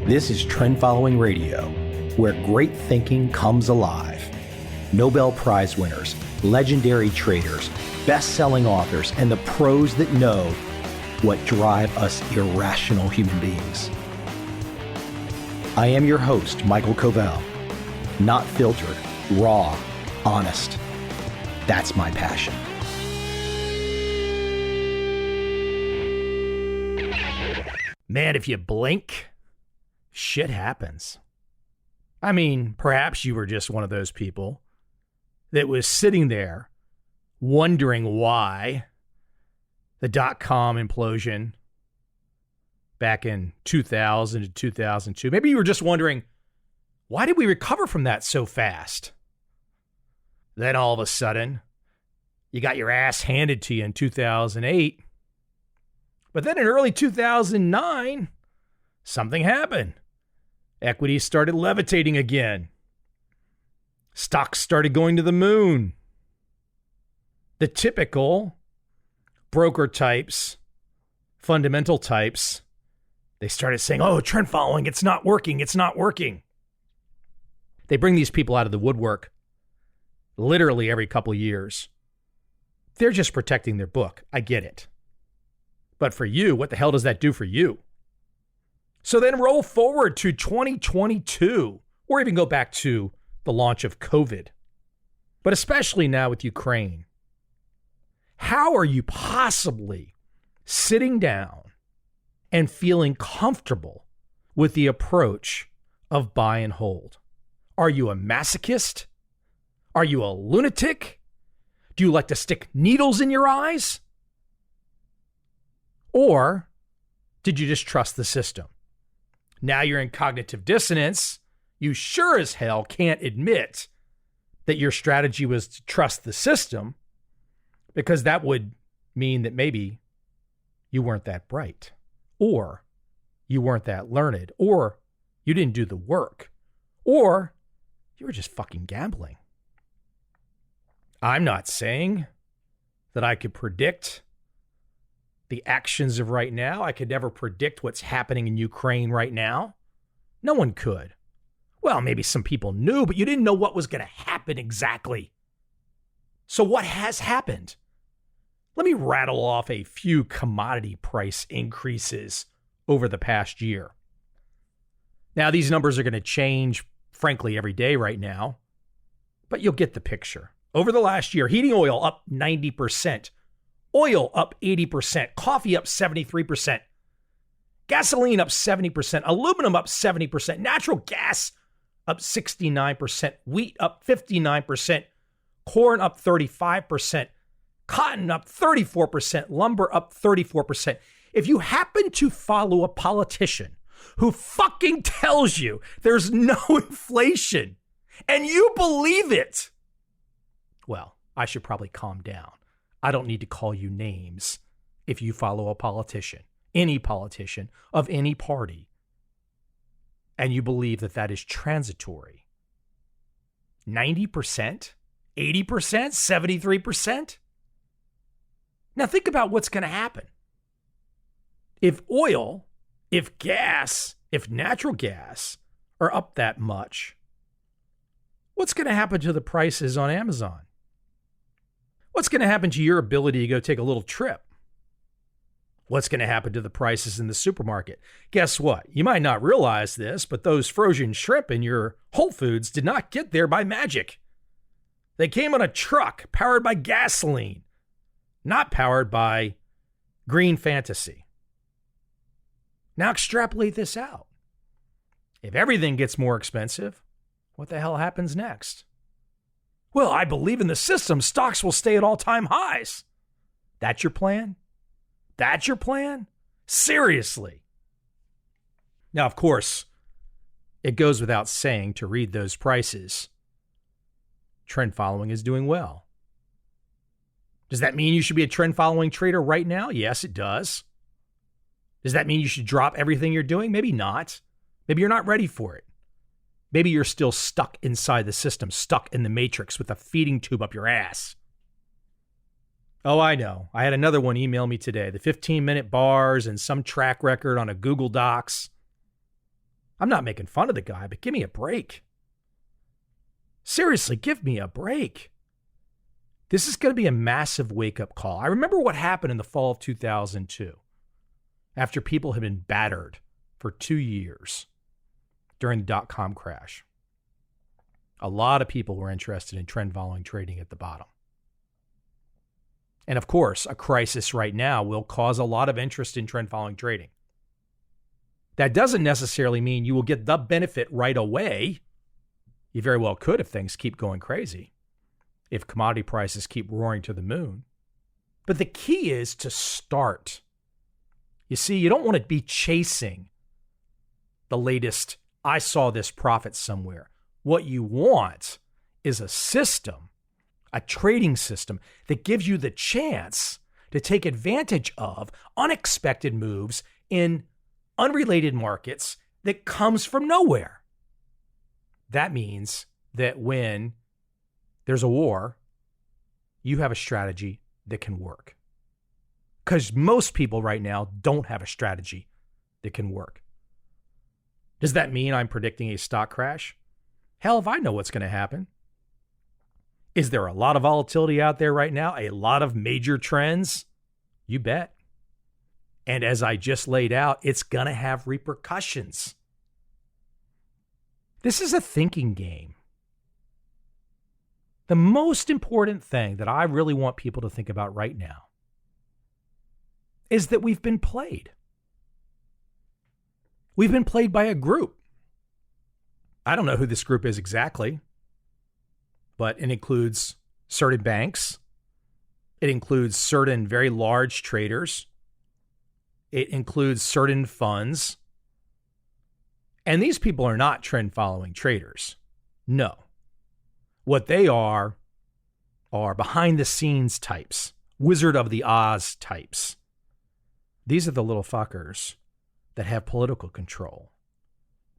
This is Trend Following Radio, where great thinking comes alive. Nobel Prize winners, legendary traders, best-selling authors, and the pros that know what drive us irrational human beings. I am your host, Michael Covel. Not filtered, raw, honest. That's my passion. Man, if you blink, shit happens. I mean, perhaps you were just one of those people that was sitting there wondering why the dot-com implosion back in 2000 to 2002. Maybe you were just wondering, why did we recover from that so fast? Then all of a sudden, you got your ass handed to you in 2008. But then in early 2009, something happened. Equities started levitating again. Stocks started going to the moon. The typical broker types, fundamental types, they started saying, oh, trend following, it's not working, it's not working. They bring these people out of the woodwork literally every couple of years. They're just protecting their book. I get it. But for you, what the hell does that do for you? So then roll forward to 2022, or even go back to the launch of COVID, but especially now with Ukraine. How are you possibly sitting down and feeling comfortable with the approach of buy and hold? Are you a masochist? Are you a lunatic? Do you like to stick needles in your eyes? Or did you just trust the system? Now you're in cognitive dissonance. You sure as hell can't admit that your strategy was to trust the system, because that would mean that maybe you weren't that bright, or you weren't that learned, or you didn't do the work, or you were just fucking gambling. I'm not saying that I could predict the actions of right now. I could never predict what's happening in Ukraine right now. No one could. Well, maybe some people knew, but you didn't know what was going to happen exactly. So what has happened? Let me rattle off a few commodity price increases over the past year. Now, these numbers are going to change, frankly, every day right now, but you'll get the picture. Over the last year, heating oil up 90%. Oil up 80%, coffee up 73%, gasoline up 70%, aluminum up 70%, natural gas up 69%, wheat up 59%, corn up 35%, cotton up 34%, lumber up 34%. If you happen to follow a politician who fucking tells you there's no inflation and you believe it, well, I should probably calm down. I don't need to call you names if you follow a politician, any politician of any party, and you believe that that is transitory. 90%? 80%? 73%? Now think about what's going to happen. If oil, if gas, if natural gas are up that much, what's going to happen to the prices on Amazon? What's going to happen to your ability to go take a little trip? What's going to happen to the prices in the supermarket? Guess what? You might not realize this, but those frozen shrimp in your Whole Foods did not get there by magic. They came on a truck powered by gasoline, not powered by green fantasy. Now extrapolate this out. If everything gets more expensive, what the hell happens next? Well, I believe in the system. Stocks will stay at all-time highs. That's your plan? That's your plan? Seriously? Now, of course, it goes without saying to read those prices. Trend following is doing well. Does that mean you should be a trend following trader right now? Yes, it does. Does that mean you should drop everything you're doing? Maybe not. Maybe you're not ready for it. Maybe you're still stuck inside the system, stuck in the matrix with a feeding tube up your ass. Oh, I know. I had another one email me today. The 15-minute bars and some track record on a Google Docs. I'm not making fun of the guy, but give me a break. Seriously, give me a break. This is going to be a massive wake-up call. I remember what happened in the fall of 2002 after people had been battered for 2 years during the dot-com crash. A lot of people were interested in trend-following trading at the bottom. And of course, a crisis right now will cause a lot of interest in trend-following trading. That doesn't necessarily mean you will get the benefit right away. You very well could if things keep going crazy, if commodity prices keep roaring to the moon. But the key is to start. You see, you don't want to be chasing the latest, I saw this profit somewhere. What you want is a system, a trading system that gives you the chance to take advantage of unexpected moves in unrelated markets that comes from nowhere. That means that when there's a war, you have a strategy that can work. Because most people right now don't have a strategy that can work. Does that mean I'm predicting a stock crash? Hell, if I know what's going to happen. Is there a lot of volatility out there right now? A lot of major trends? You bet. And as I just laid out, it's going to have repercussions. This is a thinking game. The most important thing that I really want people to think about right now is that we've been played. We've been played by a group. I don't know who this group is exactly, but it includes certain banks. It includes certain very large traders. It includes certain funds. And these people are not trend-following traders. No. What they are behind-the-scenes types, Wizard of the Oz types. These are the little fuckers that have political control.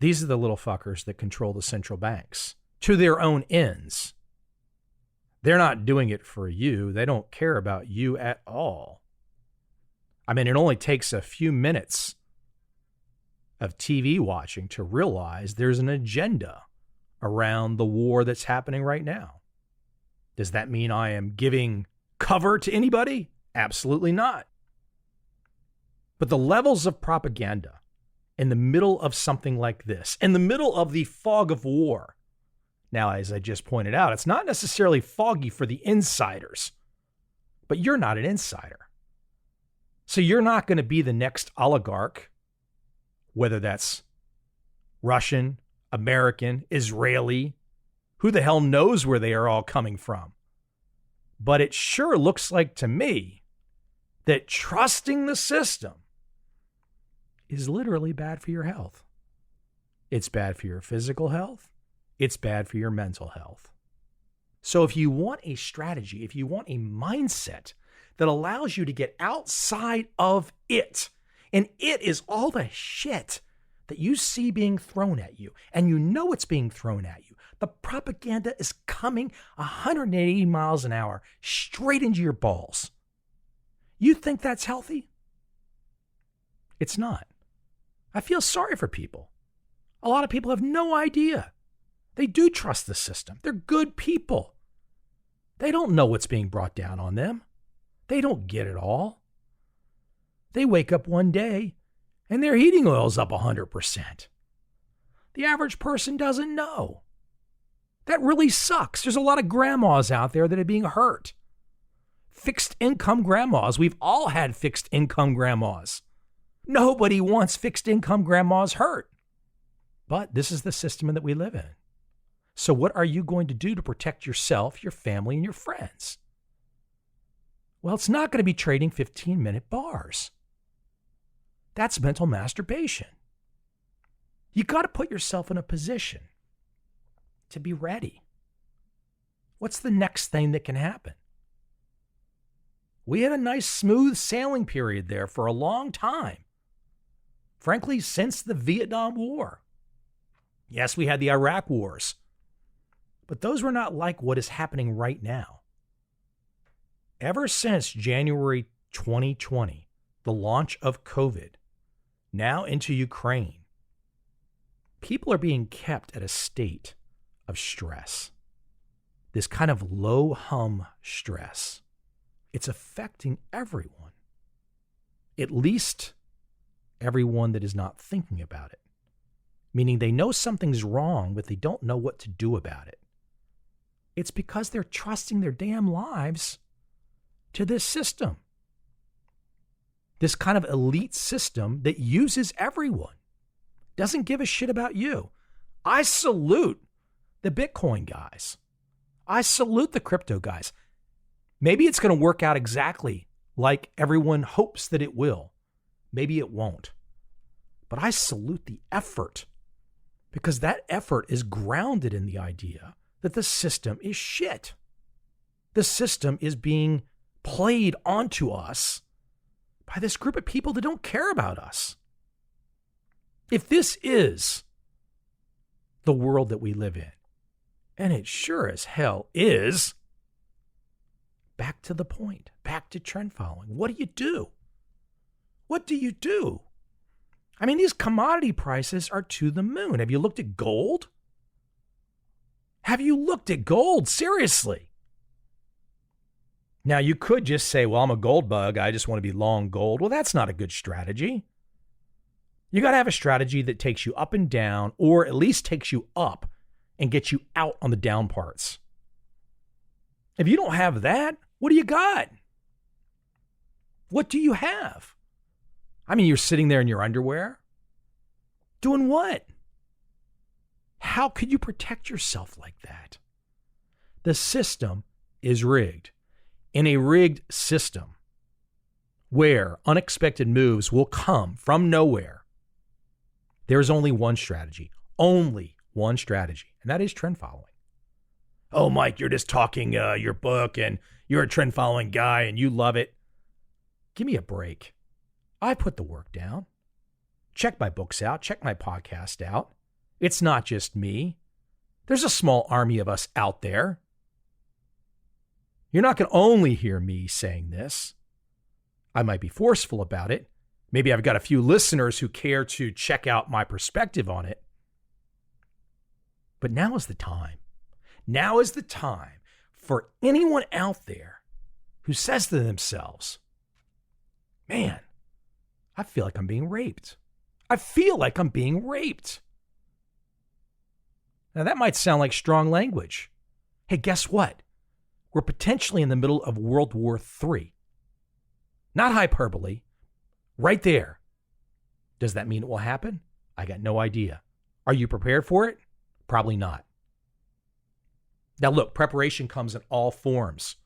These are the little fuckers that control the central banks to their own ends. They're not doing it for you. They don't care about you at all. I mean, it only takes a few minutes of TV watching to realize there's an agenda around the war that's happening right now. Does that mean I am giving cover to anybody? Absolutely not. But the levels of propaganda in the middle of something like this, in the middle of the fog of war. Now, as I just pointed out, it's not necessarily foggy for the insiders, but you're not an insider. So you're not going to be the next oligarch, whether that's Russian, American, Israeli, who the hell knows where they are all coming from. But it sure looks like to me that trusting the system is literally bad for your health. It's bad for your physical health. It's bad for your mental health. So if you want a strategy, if you want a mindset that allows you to get outside of it, and it is all the shit that you see being thrown at you, and you know it's being thrown at you. The propaganda is coming 180 miles an hour straight into your balls. You think that's healthy? It's not. I feel sorry for people. A lot of people have no idea. They do trust the system. They're good people. They don't know what's being brought down on them. They don't get it all. They wake up one day and their heating oil's up 100%. The average person doesn't know. That really sucks. There's a lot of grandmas out there that are being hurt. Fixed income grandmas. We've all had fixed income grandmas. Nobody wants fixed income grandmas hurt. But this is the system that we live in. So what are you going to do to protect yourself, your family, and your friends? Well, it's not going to be trading 15-minute bars. That's mental masturbation. You got to put yourself in a position to be ready. What's the next thing that can happen? We had a nice smooth sailing period there for a long time. Frankly, since the Vietnam War. Yes, we had the Iraq wars, but those were not like what is happening right now. Ever since January 2020, the launch of COVID, now into Ukraine, People are being kept at a state of stress, this kind of low hum stress. It's affecting everyone, at least everyone that is not thinking about it, meaning they know something's wrong, but they don't know what to do about it. It's because they're trusting their damn lives to this system, this kind of elite system that uses everyone, doesn't give a shit about you. I salute the Bitcoin guys. I salute the crypto guys. Maybe it's going to work out exactly like everyone hopes that it will. Maybe it won't. But I salute the effort, because that effort is grounded in the idea that the system is shit. The system is being played onto us by this group of people that don't care about us. If this is the world that we live in, and it sure as hell is, back to the point, back to trend following. What do you do? What do you do? I mean, these commodity prices are to the moon. Have you looked at gold? Have you looked at gold? Seriously. Now, you could just say, well, I'm a gold bug. I just want to be long gold. Well, that's not a good strategy. You got to have a strategy that takes you up and down, or at least takes you up and gets you out on the down parts. If you don't have that, what do you got? What do you have? I mean, you're sitting there in your underwear. Doing what? How could you protect yourself like that? The system is rigged. In a rigged system where unexpected moves will come from nowhere, there's only one strategy, and that is trend following. Oh, Mike, you're just talking your book and you're a trend following guy and you love it. Give me a break. I put the work down. Check my books out. Check my podcast out. It's not just me. There's a small army of us out there. You're not going to only hear me saying this. I might be forceful about it. Maybe I've got a few listeners who care to check out my perspective on it. But now is the time. Now is the time for anyone out there who says to themselves, man, I feel like I'm being raped. I feel like I'm being raped. Now, that might sound like strong language. Hey, guess what? We're potentially in the middle of World War III. Not hyperbole. Right there. Does that mean it will happen? I got no idea. Are you prepared for it? Probably not. Now, look, preparation comes in all forms.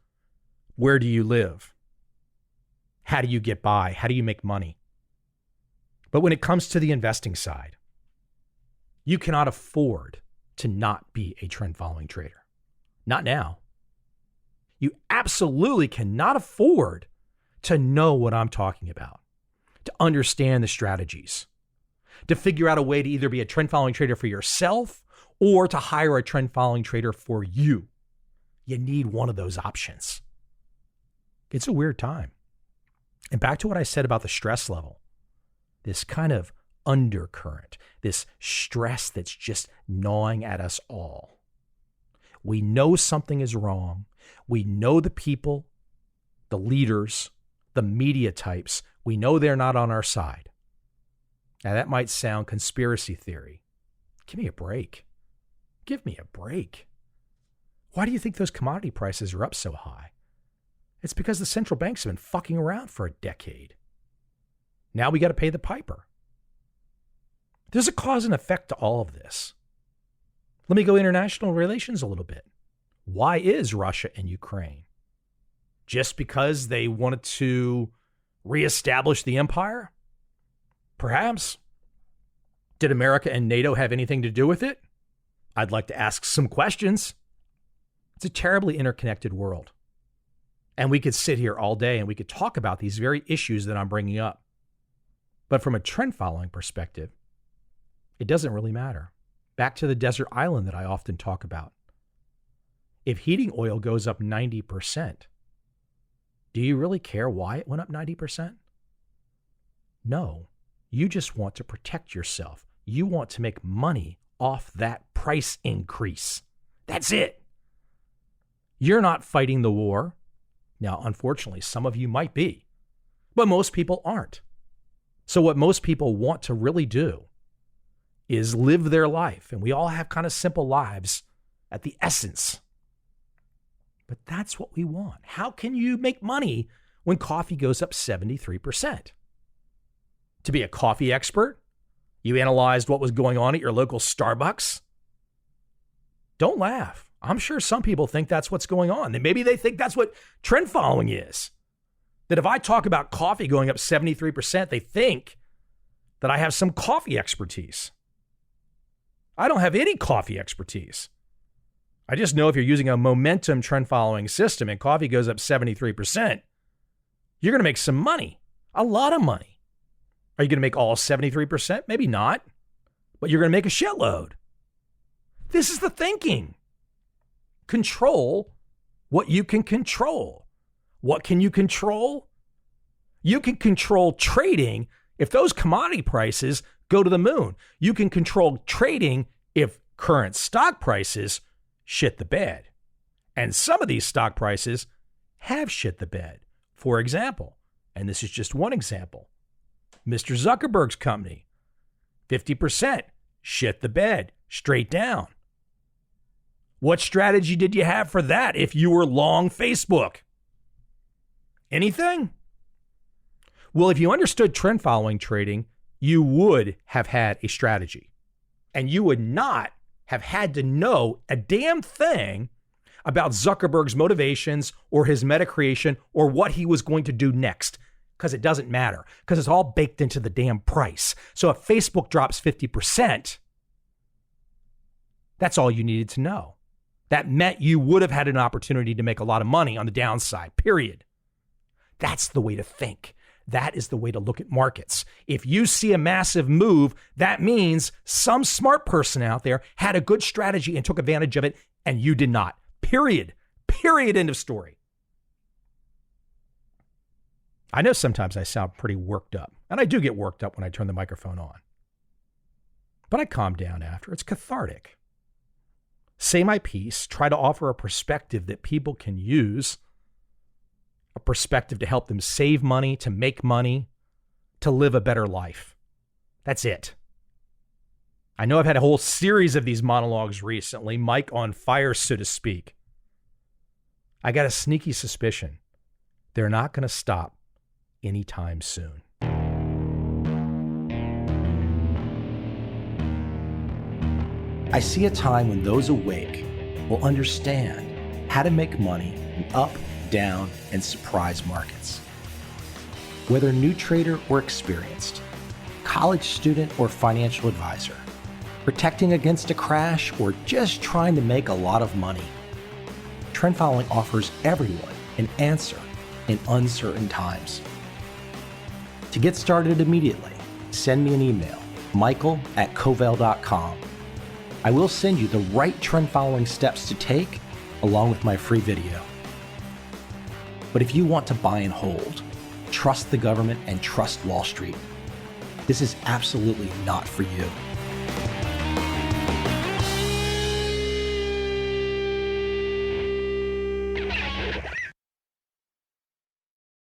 Where do you live? How do you get by? How do you make money? But when it comes to the investing side, you cannot afford to not be a trend following trader. Not now. You absolutely cannot afford to know what I'm talking about, to understand the strategies, to figure out a way to either be a trend following trader for yourself or to hire a trend following trader for you. You need one of those options. It's a weird time. And back to what I said about the stress level, this kind of undercurrent, this stress that's just gnawing at us all. We know something is wrong. We know the people, the leaders, the media types, we know they're not on our side. Now, that might sound conspiracy theory. Give me a break. Give me a break. Why do you think those commodity prices are up so high? It's because the central banks have been fucking around for a decade. Now we got to pay the piper. There's a cause and effect to all of this. Let me go international relations a little bit. Why is Russia and Ukraine? Just because they wanted to reestablish the empire? Perhaps. Did America and NATO have anything to do with it? I'd like to ask some questions. It's a terribly interconnected world. And we could sit here all day and we could talk about these very issues that I'm bringing up. But from a trend following perspective, it doesn't really matter. Back to the desert island that I often talk about. If heating oil goes up 90%, do you really care why it went up 90%? No, you just want to protect yourself. You want to make money off that price increase. That's it. You're not fighting the war. Now, unfortunately, some of you might be, but most people aren't. So what most people want to really do is live their life. And we all have kind of simple lives at the essence. But that's what we want. How can you make money when coffee goes up 73%? To be a coffee expert, you analyzed what was going on at your local Starbucks? Don't laugh. I'm sure some people think that's what's going on. And maybe they think that's what trend following is. That if I talk about coffee going up 73%, they think that I have some coffee expertise. I don't have any coffee expertise. I just know if you're using a momentum trend following system and coffee goes up 73%, you're going to make some money, a lot of money. Are you going to make all 73%? Maybe not, but you're going to make a shitload. This is the thinking. Control what you can control. What can you control? You can control trading if those commodity prices go to the moon. You can control trading if current stock prices shit the bed. And some of these stock prices have shit the bed. For example, and this is just one example, Mr. Zuckerberg's company, 50% shit the bed, straight down. What strategy did you have for that if you were long Facebook? Anything? Well, if you understood trend following trading, you would have had a strategy. And you would not have had to know a damn thing about Zuckerberg's motivations or his meta creation or what he was going to do next. Because it doesn't matter. Because it's all baked into the damn price. So if Facebook drops 50%, that's all you needed to know. That meant you would have had an opportunity to make a lot of money on the downside, period. That's the way to think. That is the way to look at markets. If you see a massive move, that means some smart person out there had a good strategy and took advantage of it, and you did not. Period. Period. End of story. I know sometimes I sound pretty worked up, and I do get worked up when I turn the microphone on. But I calm down after. It's cathartic. Say my piece, try to offer a perspective that people can use, a perspective to help them save money, to make money, to live a better life. That's it. I know I've had a whole series of these monologues recently, Mike on fire, so to speak. I got a sneaky suspicion they're not going to stop anytime soon. I see a time when those awake will understand how to make money in up, down, and surprise markets. Whether new trader or experienced, college student or financial advisor, protecting against a crash or just trying to make a lot of money, trend following offers everyone an answer in uncertain times. To get started immediately, send me an email, michael@covel.com. I will send you the right trend following steps to take along with my free video. But if you want to buy and hold, trust the government and trust Wall Street, this is absolutely not for you.